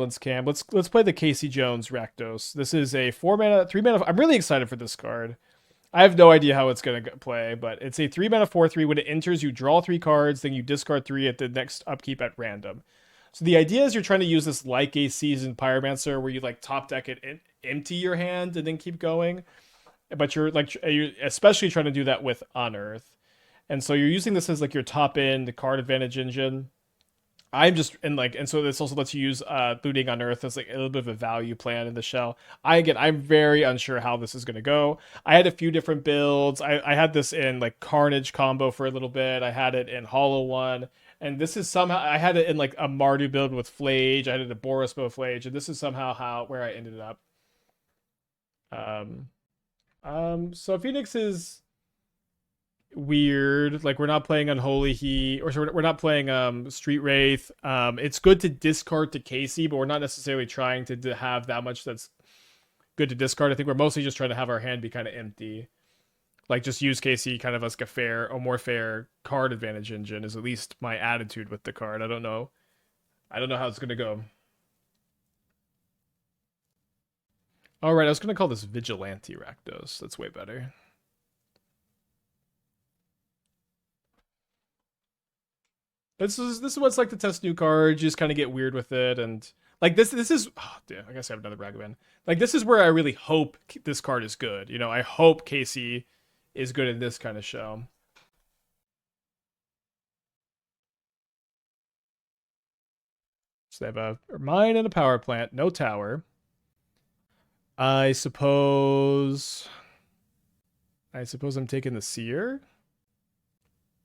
Silence Camp. Let's play the Casey Jones Rakdos. This is a 4-mana, 3-mana. I'm really excited for this card. I have no idea how it's gonna play, but it's a 3-mana 4/3. When it enters, you draw 3 cards, then you discard 3 at the next upkeep at random. So the idea is you're trying to use this like a Seasoned Pyromancer, where you like top deck it and empty your hand and then keep going. But you're especially trying to do that with Unearth. And so you're using this as like your top end card advantage engine. And so this also lets you use looting on Earth as like a little bit of a value plan in the shell. I'm very unsure how this is gonna go. I had a few different builds. I had this in like Carnage combo for a little bit. I had it in Hollow One, and this is somehow I had it in like a Mardu build with Flage. I had it in a Boros build with Flage, and this is somehow where I ended up. So Phoenix is weird. Like, we're not playing Unholy Heat, or sorry, we're not playing Street Wraith. It's good to discard to Casey, but we're not necessarily trying to have that much that's good to discard. I think we're mostly just trying to have our hand be kind of empty. Like, just use Casey kind of as like a more fair card advantage engine is at least my attitude with the card. I don't know how it's gonna go. Alright, I was gonna call this Vigilante Rakdos. That's way better. This is what it's like to test new cards. You just kind of get weird with it, and like this is damn, I guess I have another Ragavan. Like, this is where I really hope this card is good. You know, I hope Casey is good in this kind of show. So they have a mine and a power plant, no tower. I suppose I'm taking the Seer.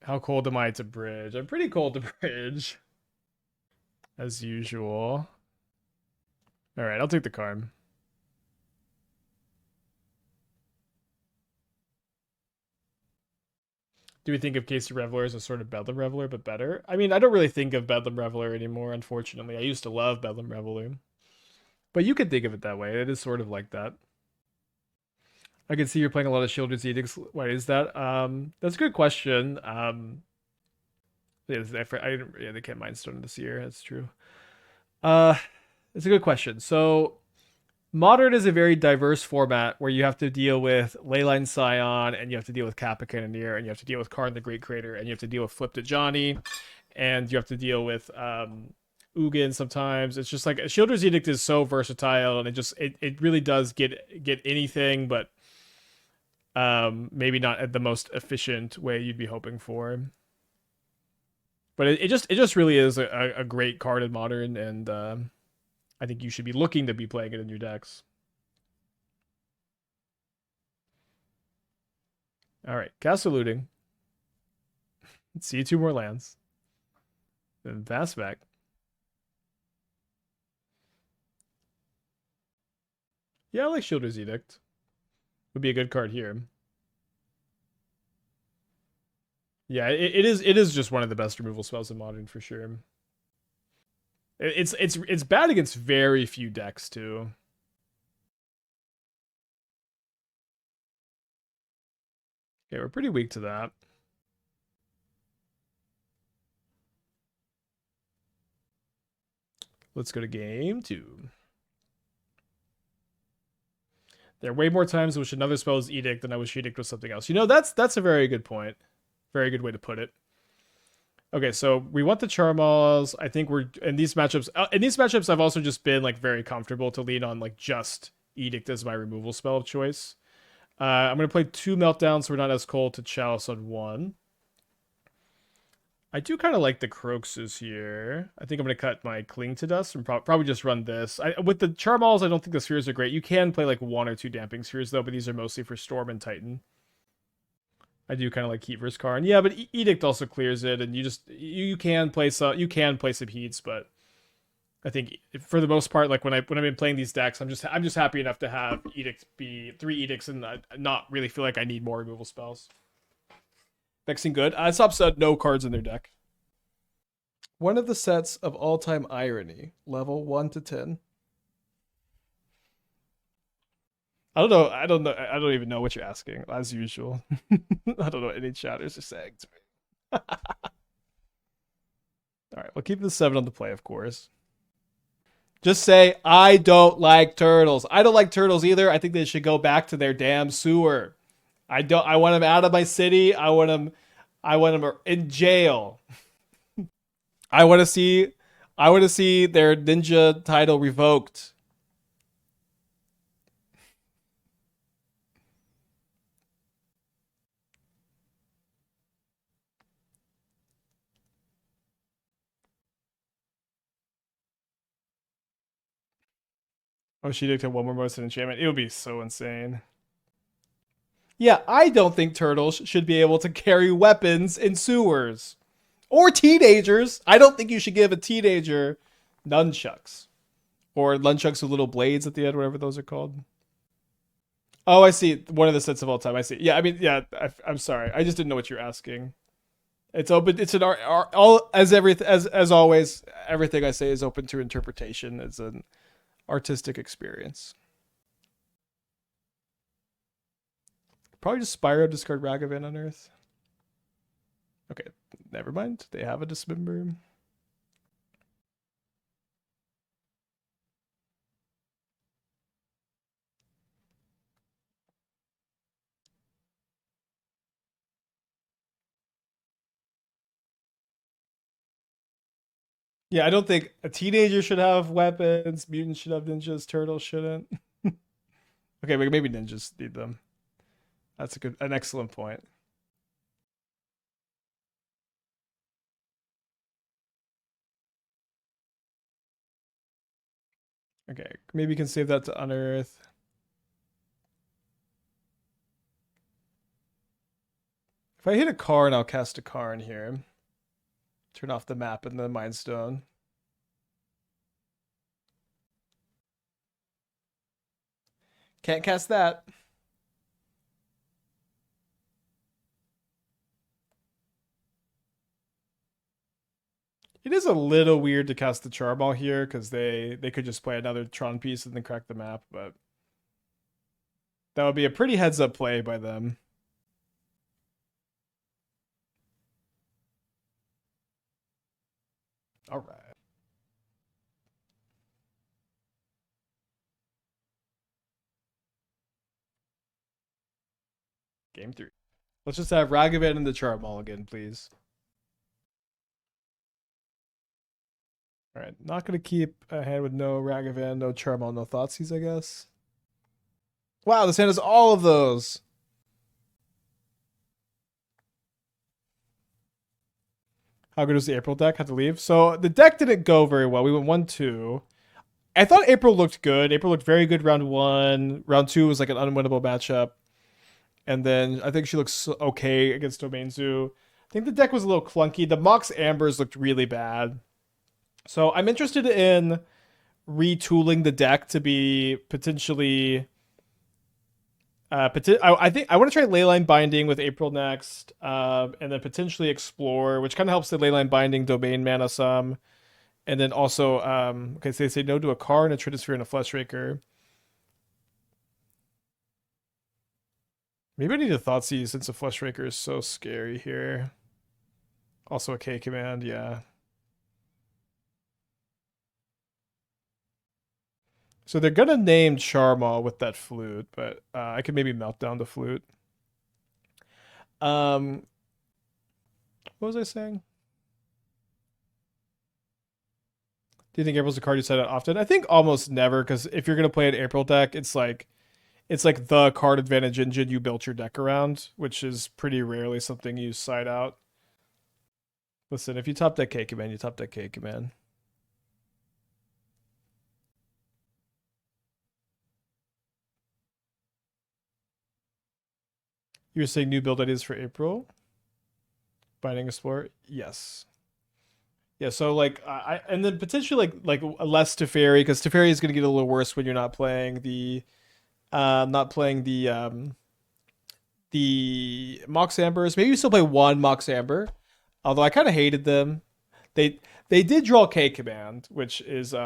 How cold am I to bridge? I'm pretty cold to bridge. As usual. Alright, I'll take the card. Do we think of Casey Reveler as a sort of Bedlam Reveler, but better? I mean, I don't really think of Bedlam Reveler anymore, unfortunately. I used to love Bedlam Reveler. But you could think of it that way. It is sort of like that. I can see you're playing a lot of Sheoldred's Edicts. Why is that? That's a good question. Yeah, they can't Mindstone this year. That's true. It's a good question. So, Modern is a very diverse format where you have to deal with Leyline Scion, and you have to deal with Kappa Cannoneer, and you have to deal with Karn the Great Creator, and you have to deal with Flipped at Johnny, and you have to deal with Ugin sometimes. It's just like Sheoldred's Edict is so versatile, and it really does get anything, but maybe not at the most efficient way you'd be hoping for. But it just really is a great card in Modern, and I think you should be looking to be playing it in your decks. All right, Castle Looting. Let's see 2 more lands. Then Vast back. Yeah, I like Sheoldred's Edict. Would be a good card here. Yeah, it is just one of the best removal spells in Modern for sure. It's bad against very few decks too. Okay, we're pretty weak to that. Let's go to game 2. There are way more times in which another spell is Edict than I wish Edict was something else. You know, that's a very good point. Very good way to put it. Okay, so we want the Charmaws. I think we're in these matchups. I've also just been like very comfortable to lean on like just Edict as my removal spell of choice. I'm gonna play 2 Meltdowns, so we're not as cold to Chalice on 1. I do kind of like the Kroxas here. I think I'm going to cut my Cling to Dust and probably just run this. With the Charmaws, I don't think the Spheres are great. You can play like 1 or 2 Damping Spheres, though, but these are mostly for Storm and Titan. I do kind of like Heat versus Karn. Yeah, but Edict also clears it, and you can play some Heats, but I think for the most part, like when I've been playing these decks, I'm just happy enough to have Edict be 3 Edicts and not really feel like I need more removal spells. Vexing good. Sop said no cards in their deck. One of the sets of all-time irony, level 1 to 10. I don't know. I don't even know what you're asking, as usual. I don't know what any chatters are saying to me. All right, we'll keep the 7 on the play, of course. Just say, I don't like turtles. I don't like turtles either. I think they should go back to their damn sewer. I want them out of my city. I want them in jail. I want to see I want to see their ninja title revoked. Oh, she did have one more motion enchantment. It would be so insane. Yeah, I don't think turtles should be able to carry weapons in sewers. Or teenagers. I don't think you should give a teenager nunchucks. Or nunchucks with little blades at the end, whatever those are called. Oh, I see. One of the sets of all time. I see. Yeah, I mean, yeah. I'm sorry. I just didn't know what you're asking. It's open. It's an art. All as always. Everything I say is open to interpretation. It's an artistic experience. Probably just Spyro, discard Ragavan, Unearth. Okay, never mind. They have a Dismember. Yeah, I don't think a teenager should have weapons. Mutants should have ninjas. Turtles shouldn't. Okay, maybe ninjas need them. That's an excellent point. Okay, maybe you can save that to Unearth. If I hit a Karn, I'll cast a Karn here. Turn off the map and the Mind Stone. Can't cast that. It is a little weird to cast the Charmaw here because they could just play another Tron piece and then crack the map, but that would be a pretty heads up play by them. All right. Game 3. Let's just have Ragavan and the Charmaw again, please. All right. Not going to keep a hand with no Ragavan, no Charmaw, no Thoughtseize, I guess. Wow, this hand has all of those. How good was the April deck? Had to leave. So the deck didn't go very well. We went 1-2. I thought April looked good. April looked very good round 1. Round 2 was like an unwinnable matchup. And then I think she looks okay against Domain Zoo. I think the deck was a little clunky. The Mox Ambers looked really bad. So I'm interested in retooling the deck to be potentially. I think I want to try Leyline Binding with April next, and then potentially Explore, which kind of helps the Leyline Binding domain mana some, and then also okay, so they say no to a car and a Tritosphere and a Fleshraker. Maybe I need a Thoughtseize since a Fleshraker is so scary here. Also a K command, yeah. So they're gonna name Charmaw with that flute, but I could maybe melt down the flute. Um, what was I saying? Do you think April's a card you set out often? I think almost never, because if you're gonna play an April deck, it's like the card advantage engine you built your deck around, which is pretty rarely something you side out. Listen, if you top deck K command, you top deck K command. You were saying new build ideas for April? Binding Explorer? Yes. Yeah, so like I and then potentially like less Teferi, because Teferi is gonna get a little worse when you're not playing the Mox Ambers. Maybe you still play one Mox Amber. Although I kind of hated them. They did draw K command, which is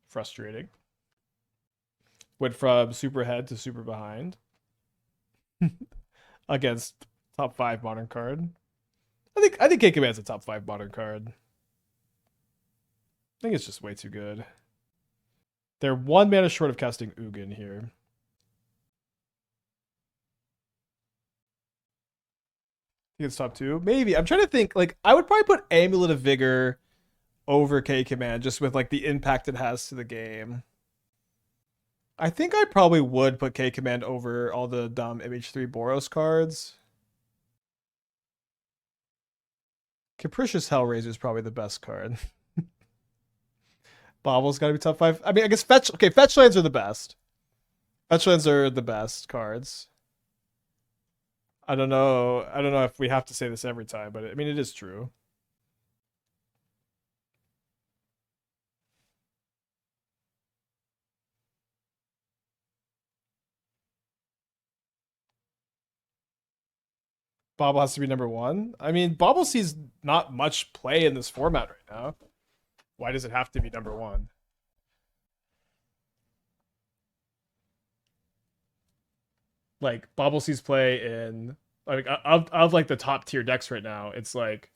frustrating. Went from super ahead to super behind against top 5 modern card. I think K command's a top 5 modern card. think it's just way too good. They're 1 mana short of casting Ugin here. I think it's top 2. Maybe. I'm trying to think. Like, I would probably put Amulet of Vigor over K Command just with like the impact it has to the game. I think I probably would put K Command over all the dumb MH3 Boros cards. Capricious Hellraiser is probably the best card. Bauble's got to be top 5. I mean, I guess fetch lands are the best. Fetch lands are the best cards. I don't know if we have to say this every time, but I mean, it is true. Bauble has to be number 1. I mean, Bauble sees not much play in this format right now. Why does it have to be number 1? Like, Bauble sees play in like of like the top tier decks right now. It's like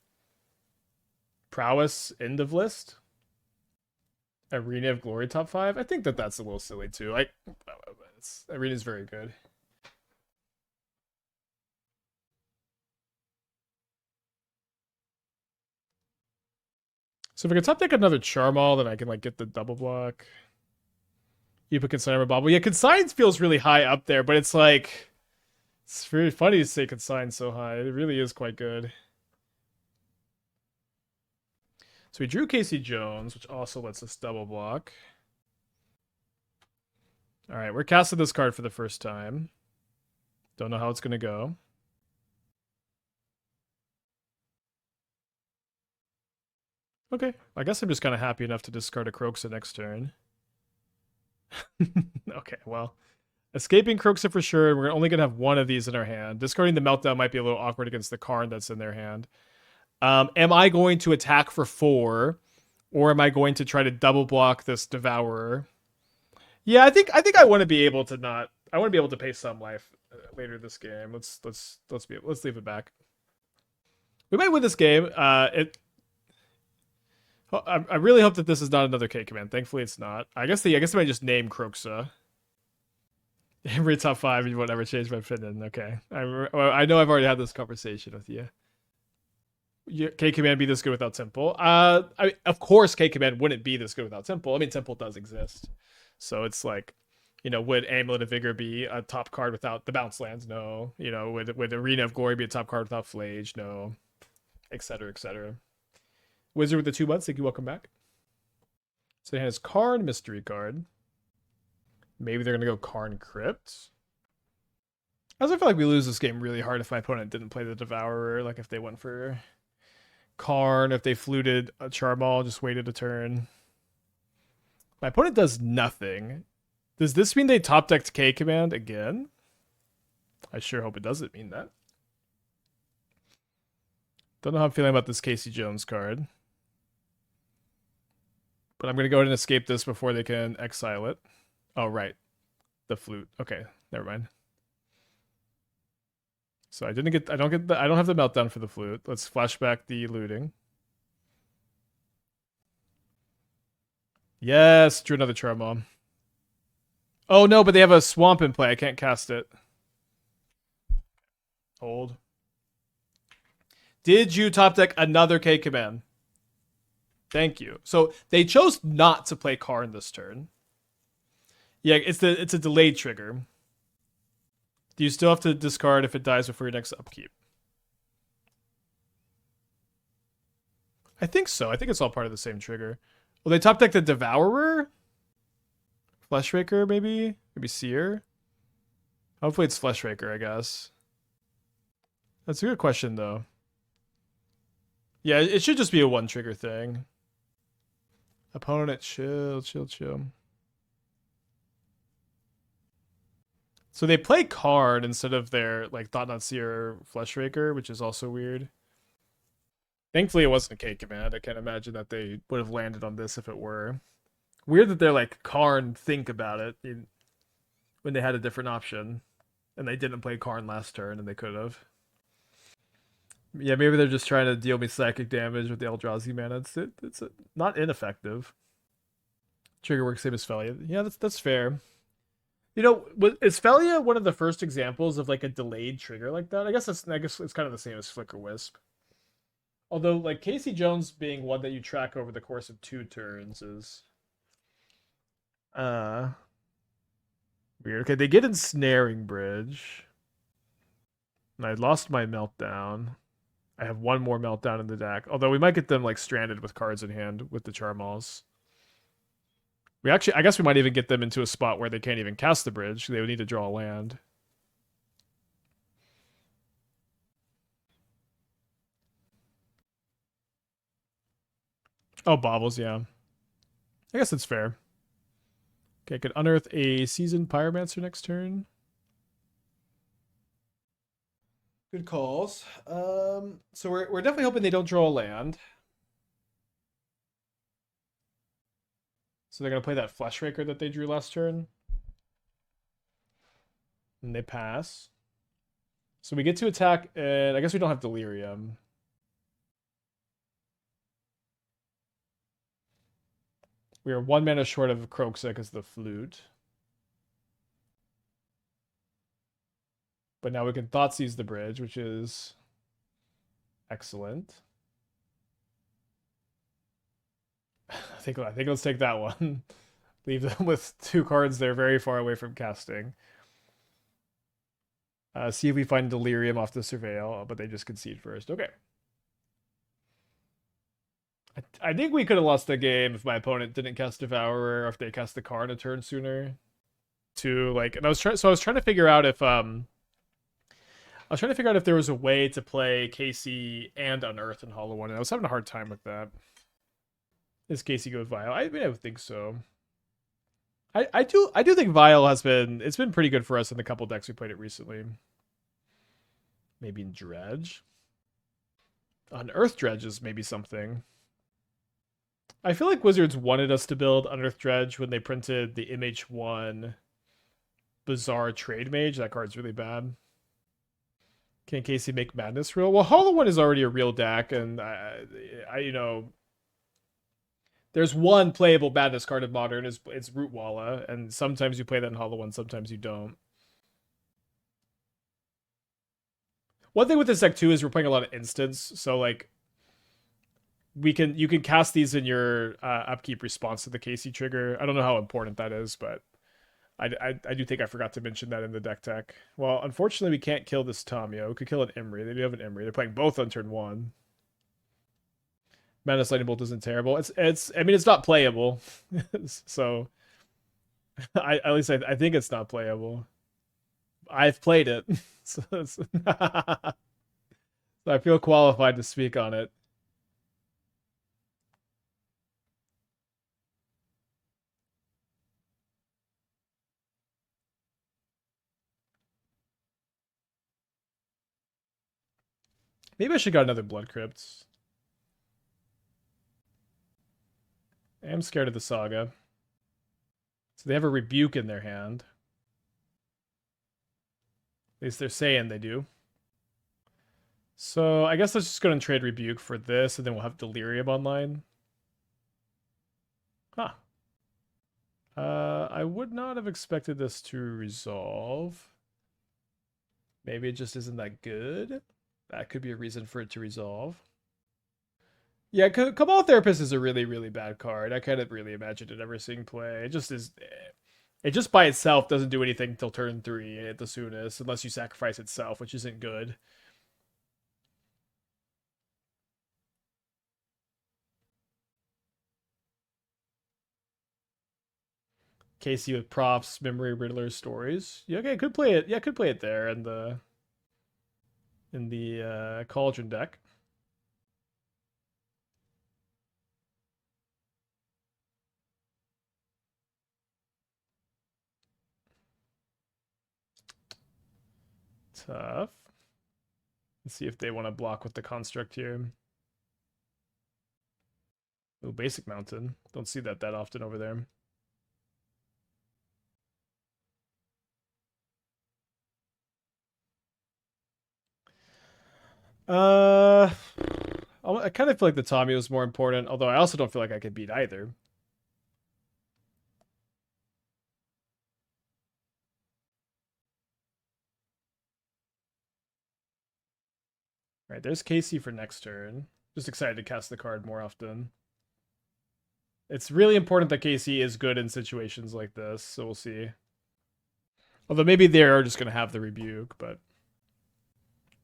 Prowess end of list, Arena of Glory top 5. I think that's a little silly too. Arena's very good. So if I can top deck another Charmaw, then I can like get the double block. You put Consign or Bauble. Yeah, Consign feels really high up there, but it's like it's very funny to say Consign so high. It really is quite good. So we drew Casey Jones, which also lets us double block. All right, we're casting this card for the first time. Don't know how it's going to go. Okay, I guess I'm just kind of happy enough to discard a Kroxa next turn. Okay, well, escaping Kroxa for sure. We're only going to have one of these in our hand. Discarding the Meltdown might be a little awkward against the Karn that's in their hand. Am I going to attack for 4, or am I going to try to double block this Devourer? Yeah, I think I want to be able to not. I want to be able to pay some life later this game. Let's leave it back. We might win this game. I really hope that this is not another K command. Thankfully, it's not. I guess they might just name Kroxa. Every top 5, you won't ever change my opinion. Okay, I know I've already had this conversation with you. K command be this good without Temple? Of course, K command wouldn't be this good without Temple. I mean, Temple does exist, so it's like, would Amulet of Vigor be a top card without the bounce lands? No. Would Arena of Glory be a top card without Flage? No, etc. etc. Wizard with the 2 months. Thank you. Welcome back. So he has Karn mystery card. Maybe they're gonna go Karn Crypt. As I feel like we lose this game really hard if my opponent didn't play the Devourer. Like if they went for Karn, if they fluted a Charmaw, just waited a turn. My opponent does nothing. Does this mean they top decked K command again? I sure hope it doesn't mean that. Don't know how I'm feeling about this Casey Jones card. But I'm going to go ahead and escape this before they can exile it. Oh, right. The flute. Okay, never mind. So I don't have the Meltdown for the flute. Let's flashback the looting. Yes, drew another Charmaw. Oh no, but they have a swamp in play. I can't cast it. Hold. Did you top deck another K command? Thank you. So they chose not to play Karn this turn. Yeah, it's a delayed trigger. Do you still have to discard if it dies before your next upkeep? I think so. I think it's all part of the same trigger. Well, they top deck the Devourer? Fleshraker, maybe? Maybe Seer? Hopefully it's Fleshraker, I guess. That's a good question, though. Yeah, it should just be a 1 trigger thing. Opponent, chill. So they play Karn instead of their like Thought-Knot Seer Fleshraker, which is also weird. Thankfully, it wasn't a K command. I can't imagine that they would have landed on this if it were. Weird that they're like Karn think about it when they had a different option. And they didn't play Karn last turn and they could have. Yeah, maybe they're just trying to deal me psychic damage with the Eldrazi mana. It's not ineffective. Trigger works same as Felia. Yeah, that's fair. You know, is Felia one of the first examples of like a delayed trigger like that? I guess it's kind of the same as Flicker Wisp. Although like Casey Jones being one that you track over the course of 2 turns is uh weird. Okay, they get Ensnaring Bridge. And I lost my Meltdown. I have one more Meltdown in the deck. Although we might get them like stranded with cards in hand with the Charmaws. I guess we might even get them into a spot where they can't even cast the bridge. They would need to draw a land. Oh, Baubles, yeah. I guess it's fair. Okay, I could unearth a Seasoned Pyromancer next turn. Good calls. So we're definitely hoping they don't draw a land. So they're gonna play that Fleshraker that they drew last turn. And they pass. So we get to attack, and I guess we don't have Delirium. We are 1 mana short of Kroxa because of the flute. But now we can Thoughtseize the bridge, which is excellent. I think let's take that one. Leave them with 2 cards they're very far away from casting. See if we find Delirium off the Surveil, but they just concede first. Okay. I think we could have lost the game if my opponent didn't cast Devourer or if they cast the card a turn sooner. To like, and I was trying to figure out if there was a way to play Casey and Unearth in Hollow One, and I was having a hard time with that. Is Casey good with Vial? I mean, I would think so. I do think Vial it's been pretty good for us in the couple decks we played it recently. Maybe in Dredge. Unearth Dredge is maybe something. I feel like Wizards wanted us to build Unearth Dredge when they printed the MH1 Bizarre Trade Mage. That card's really bad. Can Casey make Madness real? Well, Hollow One is already a real deck, and I there's one playable Madness card in Modern. It's Rootwalla, and sometimes you play that in Hollow One, sometimes you don't. One thing with this deck too is we're playing a lot of instants, so like you can cast these in your upkeep response to the Casey trigger. I don't know how important that is, but I do think I forgot to mention that in the deck tech. Well, unfortunately, we can't kill this Tamio. We could kill an Imri. They do have an Imri. They're playing both on turn 1. Madness Lightning Bolt isn't terrible. I mean it's not playable. So at least I think it's not playable. I've played it. So, so I feel qualified to speak on it. Maybe I should got another Blood Crypt. I am scared of the Saga. So they have a Rebuke in their hand. At least they're saying they do. So I guess let's just go and trade Rebuke for this, and then we'll have Delirium online. Huh. I would not have expected this to resolve. Maybe it just isn't that good. That could be a reason for it to resolve. Yeah, Cabal Therapist is a really, really bad card. I kind of really imagined it ever seeing play. It just is. It just by itself doesn't do anything until turn 3 at the soonest, unless you sacrifice itself, which isn't good. Casey with props, memory riddler stories. Yeah, okay, could play it. Yeah, could play it there in the Cauldron deck. Tough. Let's see if they want to block with the construct here. Oh, basic mountain. Don't see that often over there. Uh, I kind of feel like the Tommy was more important, although I also don't feel like I could beat either. Right, there's Casey for next turn. Just excited to cast the card more often. It's really important that Casey is good in situations like this, so we'll see. Although maybe they are just going to have the rebuke, but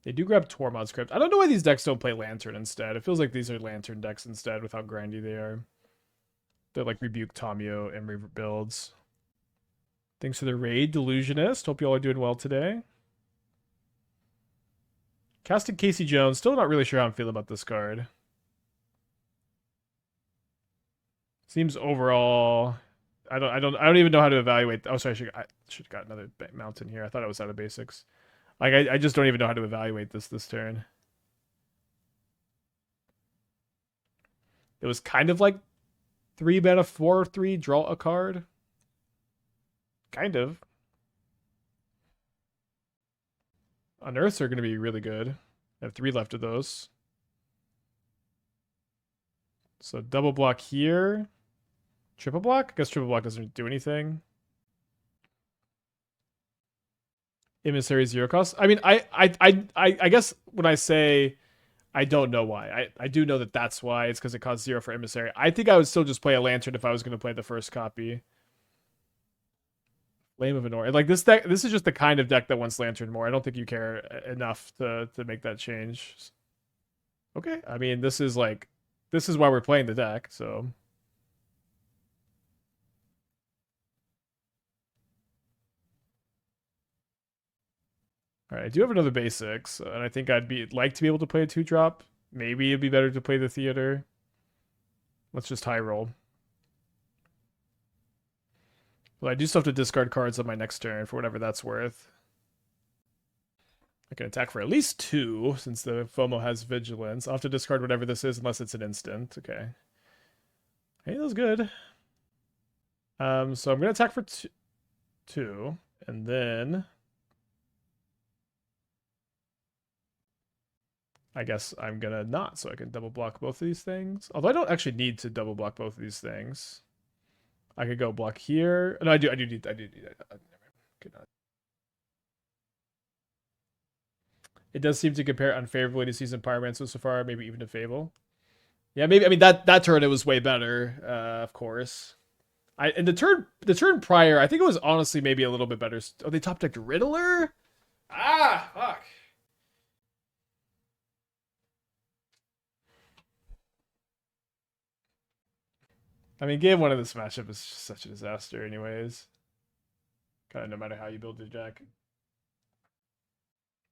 they do grab Tormod's Crypt. I don't know why these decks don't play Lantern instead. It feels like these are Lantern decks instead with how grindy they are. They're like Rebuke, Tomio, and rebuilds. Thanks for the raid, Delusionist. Hope you all are doing well today. Casting Casey Jones. Still not really sure how I'm feeling about this card. Seems overall, I don't even know how to evaluate. Oh, sorry, I should have got another mountain here. I thought I was out of basics. Like I just don't even know how to evaluate this turn. It was kind of like 3 mana 4/3 draw a card. Kind of. Unearths are going to be really good. I have 3 left of those. So double block here. Triple block? I guess triple block doesn't do anything. Emissary 0 cost. I mean, I guess when I say I don't know why, I do know that that's why. It's because it costs 0 for Emissary. I think I would still just play a Lantern if I was going to play the first copy. Flame of Anor. Like this deck, this is just the kind of deck that wants Lantern more. I don't think you care enough to make that change. Okay, I mean, this is why we're playing the deck, so. All right, I do have another basics, and I think I'd like to be able to play a 2-drop. Maybe it'd be better to play the theater. Let's just high roll. Well, I do still have to discard cards on my next turn for whatever that's worth. I can attack for at least 2 since the FOMO has Vigilance. I'll have to discard whatever this is unless it's an instant. Okay. Hey, that was good. So I'm going to attack for 2 and then I guess I'm going to not, so I can double block both of these things. Although I don't actually need to double block both of these things. I could go block here. No, I do need that. It does seem to compare unfavorably to Seasoned Pyromancer so far, maybe even to Fable. Yeah, maybe. I mean that turn it was way better, of course. And the turn prior, I think it was honestly maybe a little bit better. Oh, they top decked Riddler? Ah, fuck. I mean, game 1 of this matchup is just such a disaster, anyways. Kind of no matter how you build your deck.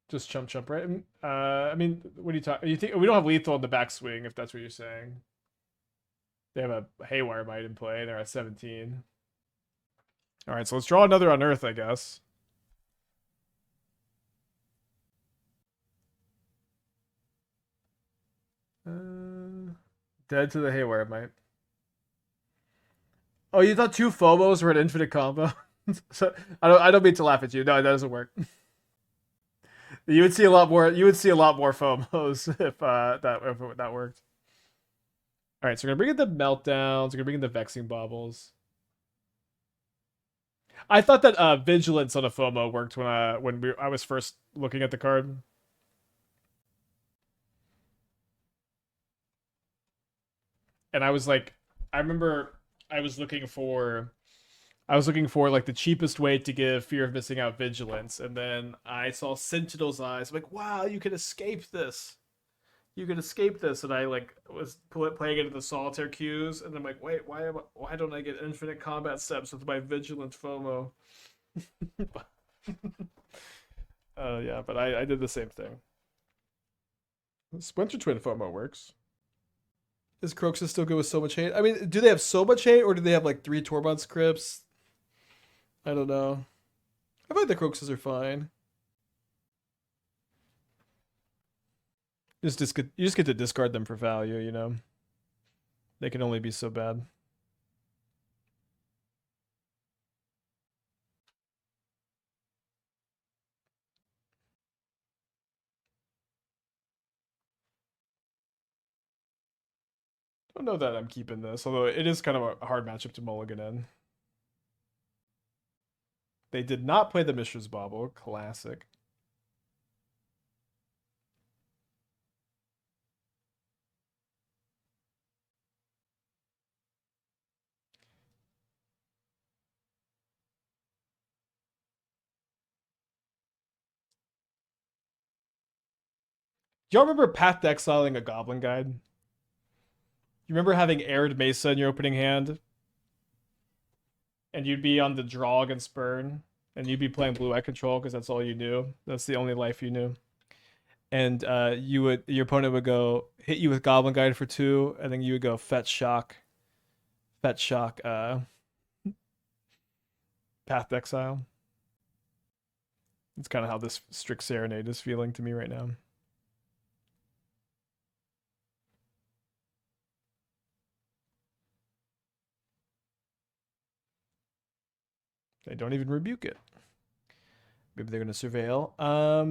Just chump, right? I mean, what do you talk? You think we don't have lethal in the backswing? If that's what you're saying, they have a Haywire Might in play. They're at 17. All right, so let's draw another Unearth, I guess. Dead to the Haywire Might. Oh, you thought 2 Phobos were an infinite combo? So I don't mean to laugh at you. No, that doesn't work. You would see a lot more. You would see a lot more Phobos if that worked. All right, so we're gonna bring in the Meltdowns. We're gonna bring in the Vexing Baubles. I thought that Vigilance on a FOMO worked when I was first looking at the card. And I was like, I remember I was looking for like the cheapest way to give Fear of Missing Out Vigilance, and then I saw Sentinel's Eyes. I'm like, wow, you can escape this. You can escape this, and I like was playing it in the solitaire queues, and I'm like, wait, why don't I get infinite combat steps with my Vigilant FOMO? Yeah, but I did the same thing. Splinter Twin FOMO works. Is Kroxa still good with so much hate? I mean, do they have so much hate, or do they have like 3 Tormod scripts? I don't know. I feel like the Kroxas are fine. You just get to discard them for value, you know? They can only be so bad. Don't know that I'm keeping this, although it is kind of a hard matchup to mulligan in. They did not play the Mishra's Bauble. Classic. Do y'all remember Path to Exiling a Goblin Guide? You remember having Arid Mesa in your opening hand? And you'd be on the draw against Burn, and you'd be playing blue-eye control because that's all you knew. That's the only life you knew. And your opponent would go hit you with Goblin Guide for 2, and then you would go fetch shock, Path to Exile. It's kind of how this Strict Serenade is feeling to me right now. They don't even rebuke it. Maybe they're going to surveil.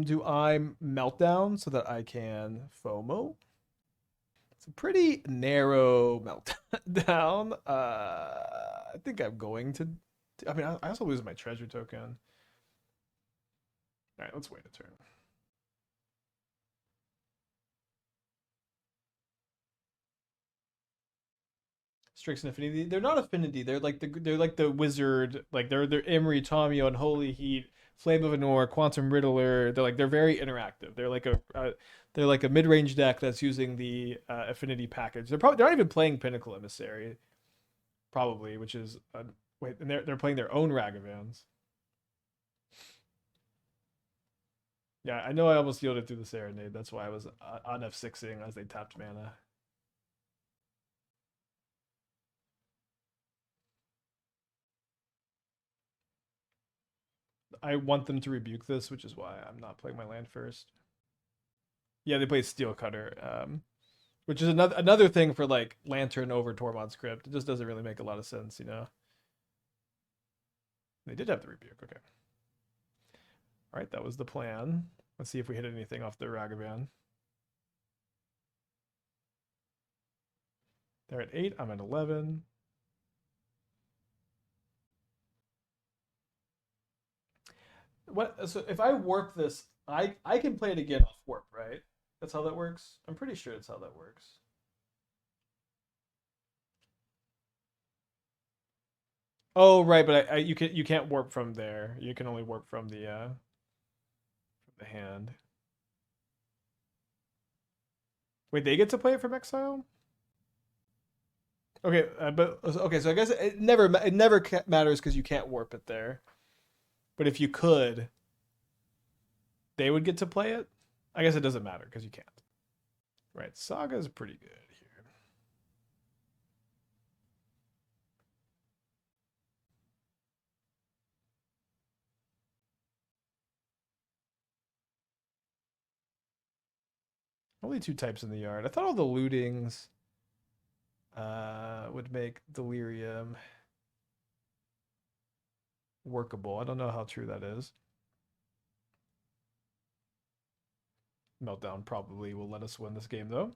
Do I Meltdown so that I can FOMO? It's a pretty narrow Meltdown. I think I'm going to... I mean, I also lose my treasure token. All right, let's wait a turn. Strix and Affinity. They're not Affinity. They're like the wizard. Like they're Emery, Tomio, Unholy Heat, Flame of Anor, Quantum Riddler. They're very interactive. They're like a mid range deck that's using the Affinity package. They're not even playing Pinnacle Emissary, probably, which is wait, and they're playing their own Ragavans. Yeah, I know I almost yielded through the Serenade. That's why I was on F6ing as they tapped mana. I want them to rebuke this, which is why I'm not playing my land first. Yeah, they play Steel Cutter, which is another thing for like Lantern over Tormod's Crypt. It just doesn't really make a lot of sense, you know. They did have the rebuke. Okay. All right, that was the plan. Let's see if we hit anything off the Ragavan. They're at 8. I'm at 11. What? So if I warp this, I can play it again off warp, right? That's how that works. I'm pretty sure that's how that works. Oh, right, but you can't warp from there. You can only warp from the hand. Wait, they get to play it from exile? Okay, but okay, so I guess it never matters because you can't warp it there. But if you could, they would get to play it. I guess it doesn't matter because you can't. Right, Saga is pretty good here. Only 2 types in the yard. I thought all the lootings would make Delirium workable. I don't know how true that is. Meltdown probably will let us win this game though.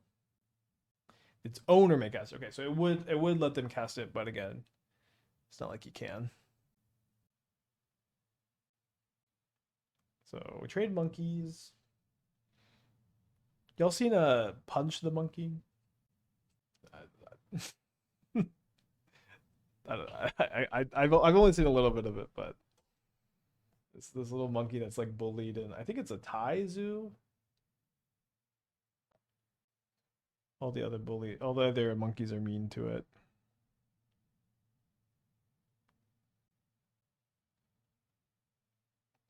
Its owner may cast it. Okay, so it would let them cast it, but again, it's not like you can. So we trade monkeys. Y'all seen Punch the Monkey? I've only seen a little bit of it, but it's this little monkey that's like bullied, and I think it's a Thai zoo. All the other monkeys are mean to it.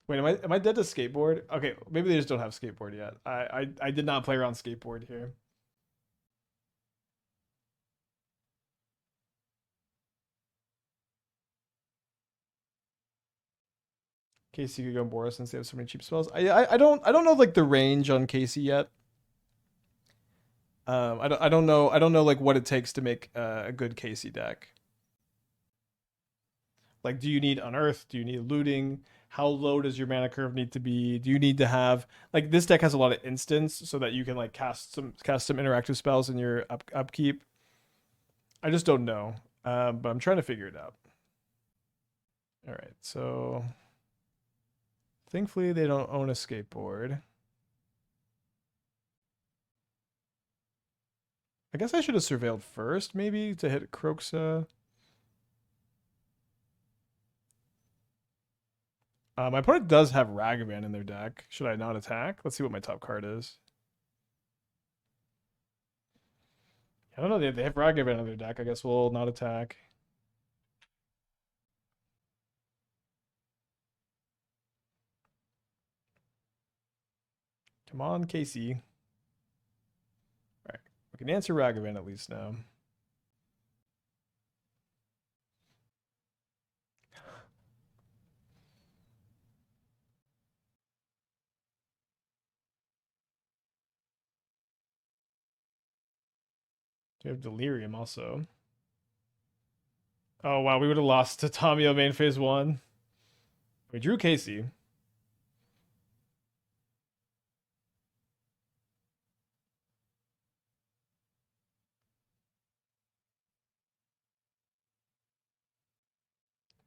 Wait, am I dead to skateboard? Okay, maybe they just don't have skateboard yet. I did not play around skateboard here. Casey could go Boris since they have so many cheap spells. I don't know like the range on Casey yet. I don't know like what it takes to make a good Casey deck. Like, do you need Unearth? Do you need looting? How low does your mana curve need to be? Do you need to have like this deck has a lot of instants so that you can like cast some interactive spells in your upkeep. I just don't know. But I'm trying to figure it out. All right, so thankfully they don't own a skateboard. I guess I should have surveilled first, maybe, to hit Kroxa. My opponent does have Ragavan in their deck. Should I not attack? Let's see what my top card is. I don't know. They have Ragavan in their deck. I guess we'll not attack. Come on, Casey. All right. We can answer Ragavan at least now. We have Delirium also. Oh, wow. We would have lost to Tamio main phase 1. We drew Casey.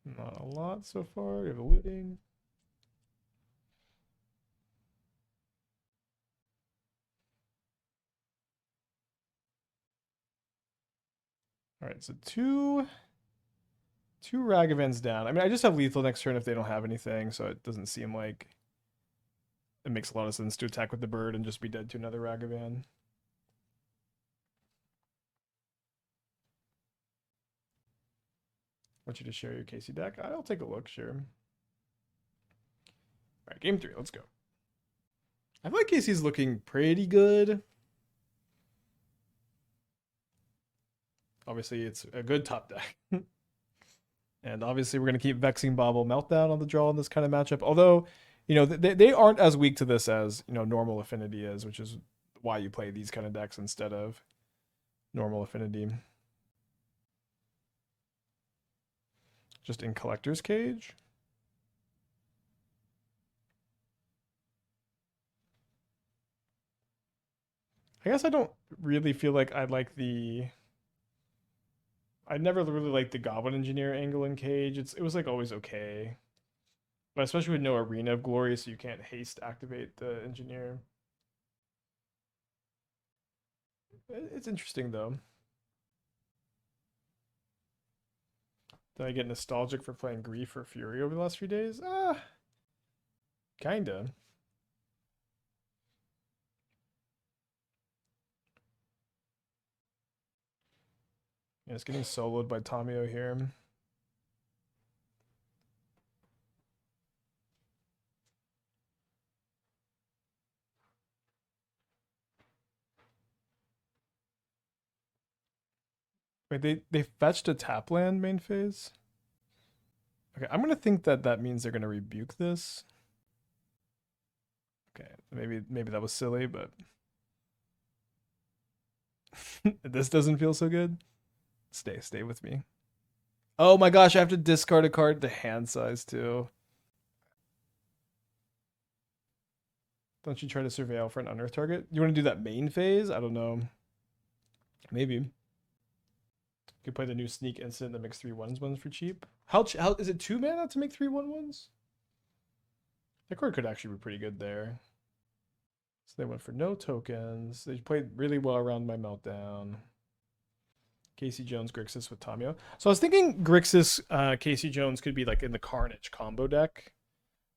Not a lot so far. We have a looting. All right, so two Ragavans down. I mean, I just have lethal next turn if they don't have anything, so it doesn't seem like it makes a lot of sense to attack with the bird and just be dead to another Ragavan. I want you to share your Casey deck. I'll take a look, sure. All right, game 3, let's go. I feel like Casey's looking pretty good. Obviously, it's a good top deck. And obviously, we're going to keep Vexing Bauble Meltdown on the draw in this kind of matchup. Although, you know, they aren't as weak to this as, you know, normal affinity is, which is why you play these kind of decks instead of normal affinity. Just in Collector's Cage. I guess I don't really feel like I like the... I never really liked the Goblin Engineer angle in Cage. It was like always okay. But especially with no Arena of Glory, so you can't haste activate the Engineer. It's interesting though. Did I get nostalgic for playing Grief or Fury over the last few days? Kinda. Yeah, it's getting soloed by Tamio here. Wait, they fetched a tap land main phase? Okay, I'm gonna think that that means they're gonna rebuke this. Okay, maybe that was silly, but this doesn't feel so good. Stay with me. Oh my gosh, I have to discard a card to hand size too. Don't you try to surveil for an unearth target? You want to do that main phase? I don't know. Maybe. You could play the new sneak instant that makes 3/1/1s for cheap. How is it 2 mana to make 3/1/1s? That card could actually be pretty good there. So they went for no tokens. They played really well around my Meltdown. Casey Jones, Grixis with Tamio. So I was thinking Grixis, Casey Jones could be like in the Carnage combo deck.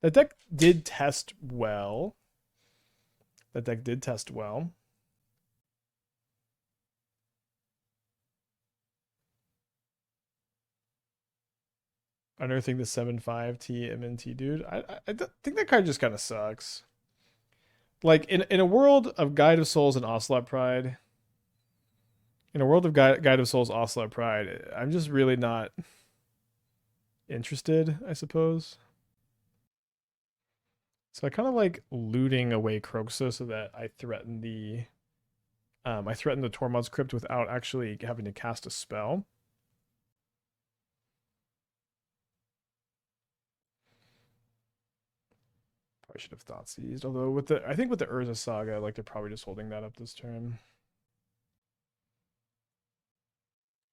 That deck did test well. Unearthing the 7/5 TMT dude. I think that card just kind of sucks. Like in a world of Guide of Souls and Ocelot Pride, Ocelot Pride, I'm just really not interested, I suppose. So I kind of like looting away Kroxa so that I threaten the Tormod's Crypt without actually having to cast a spell. Probably should have Thoughtseized. Although I think with the Urza Saga, like they're probably just holding that up this turn.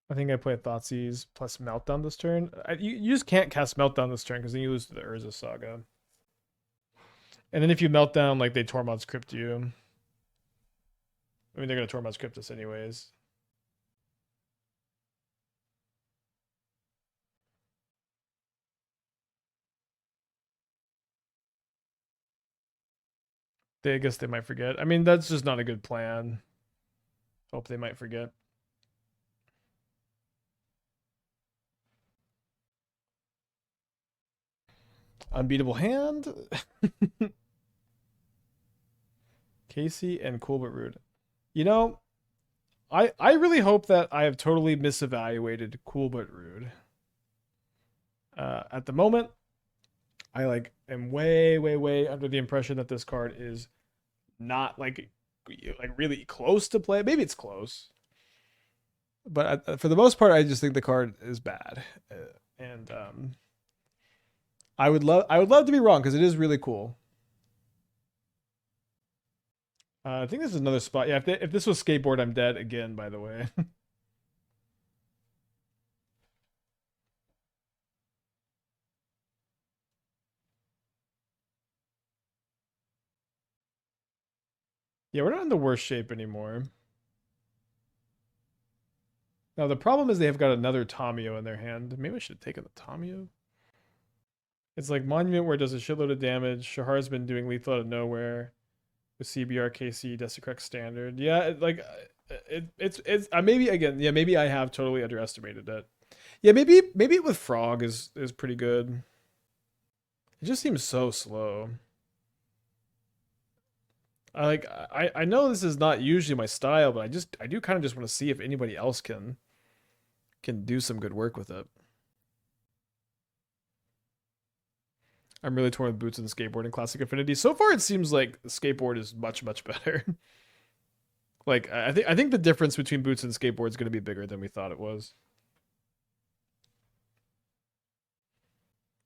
I think I play Thoughtseize plus Meltdown this turn. You just can't cast Meltdown this turn because then you lose to the Urza Saga. And then if you Meltdown, like they Tormod's Crypt you. I mean, they're going to Tormod's Crypt us anyways. I guess they might forget. I mean, that's just not a good plan. Hope they might forget. Unbeatable Hand. Casey and Cool But Rude. You know, I really hope that I have totally misevaluated Cool But Rude. At the moment, I like am way under the impression that this card is not like really close to play. Maybe it's close, but for the most part, I just think the card is bad, and I would love to be wrong because it is really cool. I think this is another spot. Yeah, if this was skateboard, I'm dead again. By the way. Yeah, we're not in the worst shape anymore. Now the problem is they have got another Tamio in their hand. Maybe I should have taken the Tamio. It's like Monument where it does a shitload of damage. Shahar's been doing lethal out of nowhere with CBR, KC, Desecrect Standard. Yeah, it's maybe again, yeah, maybe I have totally underestimated it. Yeah, maybe with Frog is pretty good. It just seems so slow. I know this is not usually my style, but I do kind of just want to see if anybody else can do some good work with it. I'm really torn with boots and skateboard and classic affinity. So far, it seems like skateboard is much better. Like I think the difference between boots and skateboard is going to be bigger than we thought it was.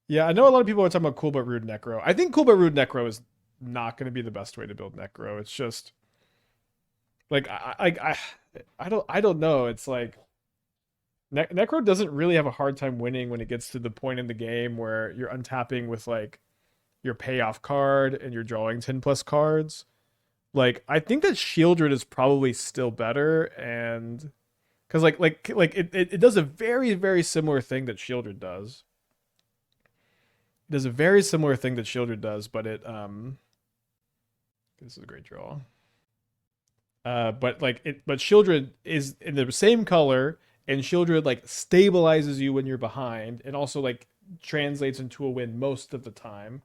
Yeah, I know a lot of people are talking about Cool But Rude Necro. I think Cool But Rude Necro is not going to be the best way to build Necro. It's just like I don't know. It's like Necro doesn't really have a hard time winning when it gets to the point in the game where you're untapping with like your payoff card and you're drawing 10 plus cards. Like I think that Sheoldred is probably still better, and because it does a very similar thing that Sheoldred does. It does a very similar thing that Sheoldred does, but this is a great draw. But Sheoldred is in the same color, and Sheoldred like stabilizes you when you're behind, and also like translates into a win most of the time.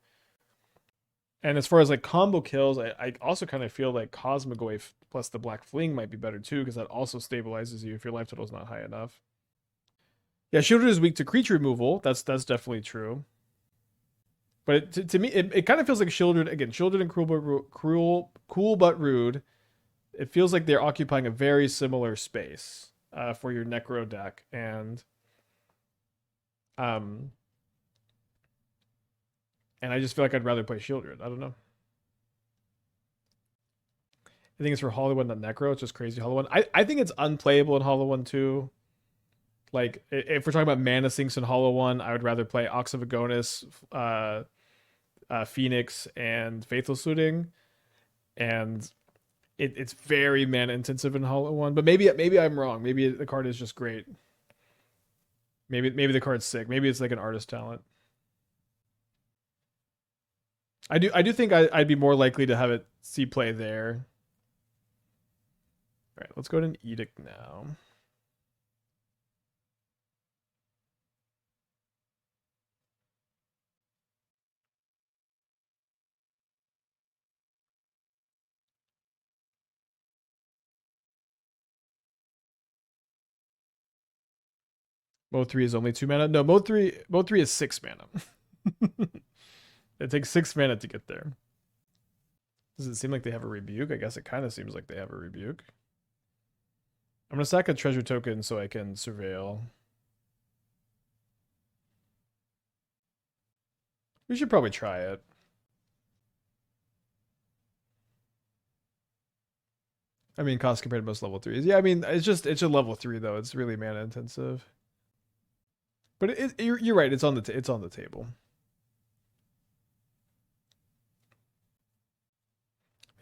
And as far as like combo kills, I also kind of feel like Cosmic Wave plus the Black Fling might be better too, because that also stabilizes you if your life total is not high enough. Yeah, Sheoldred is weak to creature removal. That's definitely true. But to me, it kind of feels like Sheoldred again. Sheoldred and Cool But Rude. It feels like they're occupying a very similar space for your Necro deck, um, and I just feel like I'd rather play Sheoldred. I don't know. I think it's for Hollow One, not Necro. It's just crazy Hollow One. I think it's unplayable in Hollow One too. Like if we're talking about mana sinks in Hollow One, I would rather play Ox of Agonis, Phoenix, and Faithless Looting, and it's very mana intensive in Hollow One. But maybe I'm wrong. Maybe the card is just great. Maybe the card's sick. Maybe it's like an artist talent. I do think I'd be more likely to have it see play there. All right, let's go to an Edict now. Mode 3 is only 2 mana. No, mode 3 is 6 mana. It takes 6 mana to get there. Does it seem like they have a rebuke? I guess it kind of seems like they have a rebuke. I'm going to sack a treasure token so I can surveil. We should probably try it. I mean, cost compared to most level 3s. Yeah, I mean, it's a level 3 though. It's really mana intensive. But you're right. It's on the table.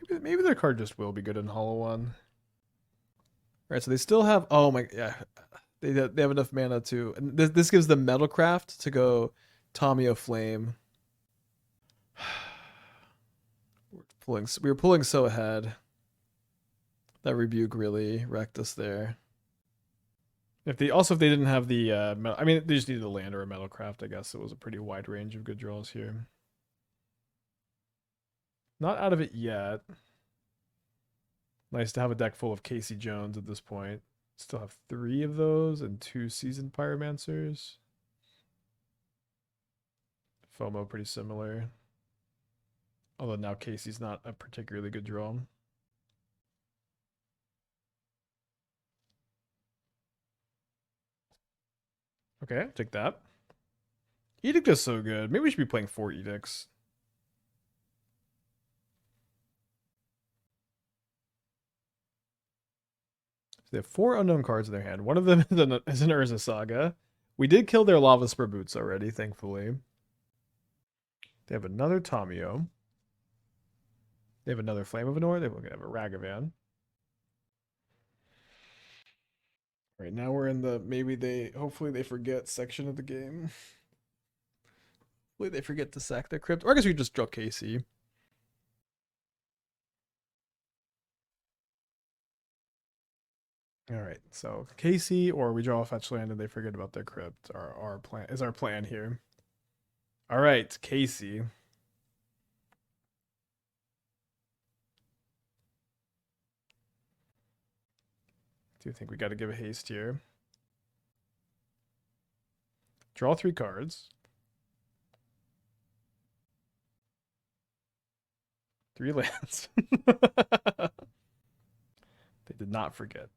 Maybe their card just will be good in Hollow One. All right, so they still have. Oh my, yeah, they have enough mana to. And this gives them Metalcraft to go Tamiyo Flame. We were pulling so ahead. That rebuke really wrecked us there. If they didn't have the I mean, they just needed a land or a Metalcraft. I guess it was a pretty wide range of good draws here. Not out of it yet. Nice to have a deck full of Casey Jones at this point. Still have 3 of those and 2 Seasoned Pyromancers. FOMO pretty similar. Although now Casey's not a particularly good draw. Okay, take that. Edict is so good. Maybe we should be playing 4 Edicts. So they have 4 unknown cards in their hand. One of them is an Urza Saga. We did kill their Lava Spur Boots already, thankfully. They have another Tamiyo. They have another Flame of Anor. They're going to have a Ragavan. All right, now we're in the hopefully they forget section of the game. Hopefully they forget to sack their crypt. Or I guess we just draw Casey. All right, so Casey, or we draw a fetch land and they forget about their crypt. Our plan here. All right, Casey. Do you think we got to give a haste here? Draw 3 cards. 3 lands. They did not forget.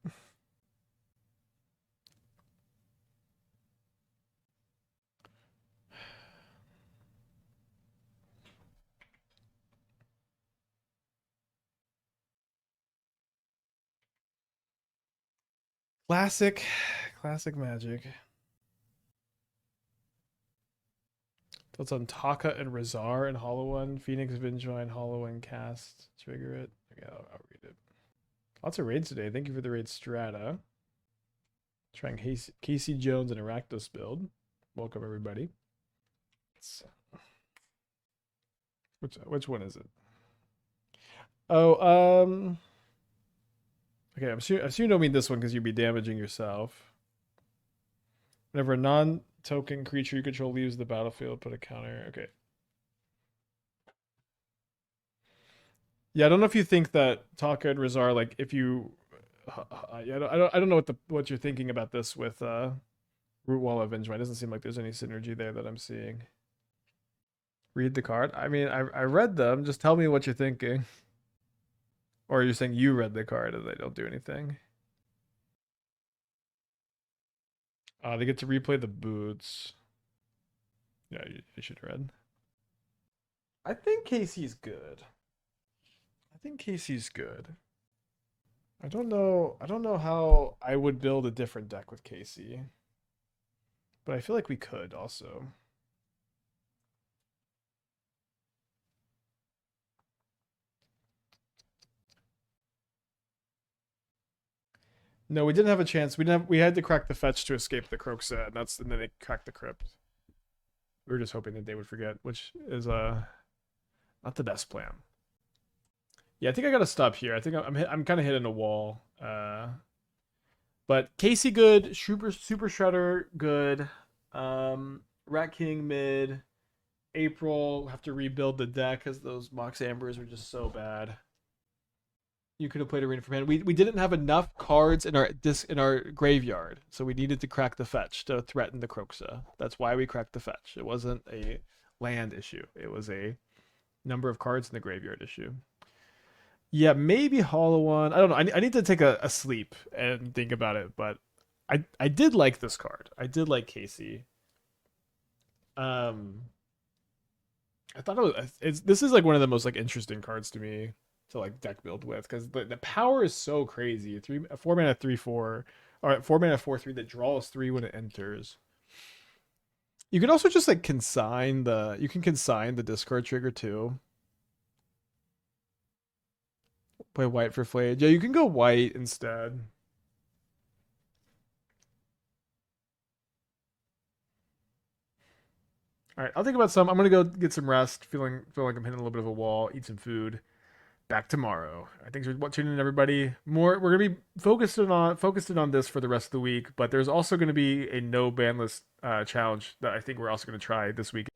Classic Magic. Thoughts on Taka and Razar and Hollow One, Phoenix Vengevine, Hollow One cast, trigger it. Okay, I'll read it. Lots of raids today. Thank you for the raid, Strata. Trying Casey Jones and a Rakdos build. Welcome everybody. Which one is it? Oh, okay, I'm sure you don't mean this one because you'd be damaging yourself. Whenever a non-token creature you control leaves the battlefield, put a counter. Okay. Yeah, I don't know if you think that Taka and Razar, like if you, I don't know what you're thinking about this with Root Wall of Vengevine. It doesn't seem like there's any synergy there that I'm seeing. Read the card. I mean, I read them. Just tell me what you're thinking. Or you're saying you read the card and they don't do anything. They get to replay the boots. Yeah, you should read. I think Casey's good. I don't know how I would build a different deck with Casey. But I feel like we could also. No, we didn't have a chance. We had to crack the fetch to escape the Kroxa, and then they cracked the crypt. We were just hoping that they would forget, which is not the best plan. Yeah, I think I gotta stop here. I think I'm kind of hitting a wall. But Casey good, Super Shredder good, Rat King mid, April have to rebuild the deck because those Mox Ambers were just so bad. You could have played Arena from hand. We didn't have enough cards in our graveyard, so we needed to crack the fetch to threaten the Kroxa. That's why we cracked the fetch. It wasn't a land issue. It was a number of cards in the graveyard issue. Yeah, maybe Hollow One. I don't know. I need to take a sleep and think about it, but I did like this card. I did like Casey. I thought this is like one of the most like interesting cards to me. to like deck build with, because the power is so crazy. A 4 mana 3/4, or 4 mana 4/3 that draws 3 when it enters. You can also just like consign the discard trigger too. Play white for Flayed. Yeah, you can go white instead. All right, I'll think about some. I'm gonna go get some rest. Feeling like I'm hitting a little bit of a wall. Eat some food. Back tomorrow. Thanks for tuning in, everybody. We're gonna be focused in on this for the rest of the week, but there's also gonna be a no ban list challenge that I think we're also gonna try this week